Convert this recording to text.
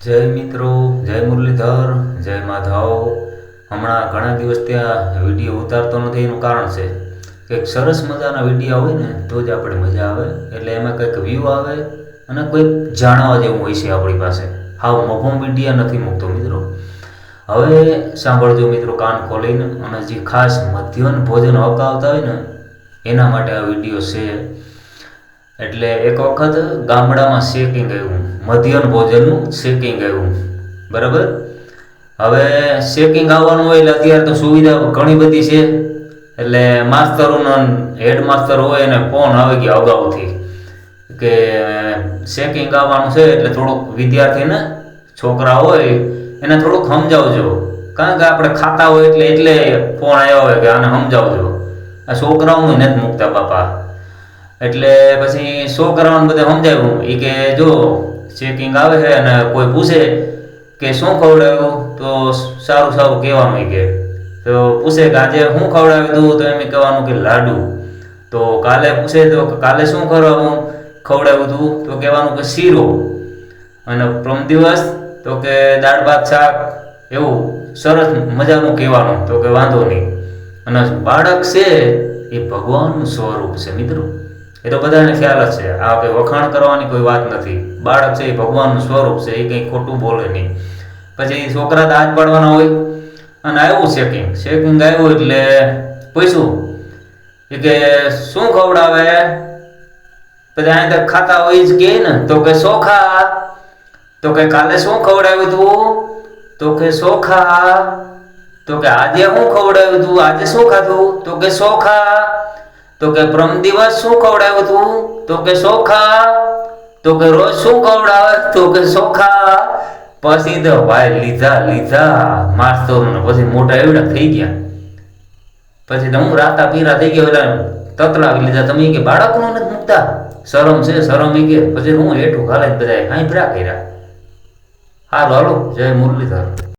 જય મિત્રો, જય મુરલીધર, જય માધવ. હમણાં ઘણા દિવસ ત્યાં વિડીયો ઉતારતો નથી. એનું કારણ છે કે સરસ મજાના વિડીયો હોય ને તો જ આપણે મજા આવે, એટલે એમાં કંઈક વ્યૂ આવે અને કોઈક જાણવા જેવું હોય છે આપણી પાસે. હાવ મફમ વિડીયા નથી મૂકતો મિત્રો. હવે સાંભળજો મિત્રો કાન ખોલીને, અને જે ખાસ મધ્યાહન ભોજન હકાવતા હોય ને એના માટે આ વિડીયો છે. એટલે એક વખત ગામડામાં શેકિંગ આવ્યું, મધ્યાહન ભોજનનું શેકિંગ આવ્યું, બરાબર. હવે શેકિંગ આવવાનું હોય એટલે અત્યારે તો સુવિધા ઘણી બધી છે, એટલે માસ્તરોનો હેડ માસ્તર હોય એને ફોન આવી ગયા અગાઉથી કે શેકિંગ આવવાનું છે, એટલે થોડુંક વિદ્યાર્થીને છોકરા હોય એને થોડુંક સમજાવજો, કારણ કે આપણે ખાતા હોય એટલે ફોન આવ્યો હોય કે આને સમજાવજો. આ છોકરાઓ નથી મૂકતા બાપા. એટલે પછી છોકરાઓને બધા સમજાવ્યું. એ કે જો ચેકિંગ આવે છે અને કોઈ પૂછે કે શું ખવડાવ્યું તો સારું સારું કહેવાનું. કે તો પૂછે કે આજે શું ખવડાવ્યું તું, તો એમ કહેવાનું કે લાડુ. તો કાલે પૂછે તો કાલે શું ખવડાવ્યું તું, તો કહેવાનું કે શીરો. અને પ્રમ દિવસ તો કે દાળ ભાત શાક, એવું સરસ મજાનું કહેવાનું. તો કે વાંધો નહીં. અને બાળક છે એ ભગવાનનું સ્વરૂપ છે મિત્રો, એ તો બધાને ખ્યાલ જ છે. આ કંઈ વખાણ કરવાની કોઈ વાત નથી. બાળક છે એ ભગવાનનું સ્વરૂપ છે, એ કંઈ ખોટું બોલે નહીં. પછી છોકરા તો હાથ પાડવાના હોય, અને આવ્યું શેકિંગ આવ્યું એટલે પૂછ્યું એ કે શું ખવડાવે. પછી અહીં તક ખાતા હોય જ કે ને, તો કે ચોખા. તો કે કાલે શું ખવડાવ્યું તું, તો કે ચોખા. તો કે આજે શું ખવડાવ્યું તું, આજે શું ખાધું, તો કે ચોખા. તો કે પ્રમ દિવસ શું ખવડાવ્યું તું, તો કે ચોખા. તો કે રોજ શું ખવડાવે, તો કે ચોખા. પછી તો ભાઈ લીધા માસ્તરોને પછી મોટા એવડા થઈ ગયા. પછી તો હું રાતા પીરા થઈ ગયો, એટલે તતલાવી લીધા. તમે કે બાળકનું નથી મૂકતા, શરમ છે શરમ. એ કે પછી હું હેઠું ખાલે બધા હાઈ ભરા કર્યા. હાલો હાલો, જય મુરલીધર.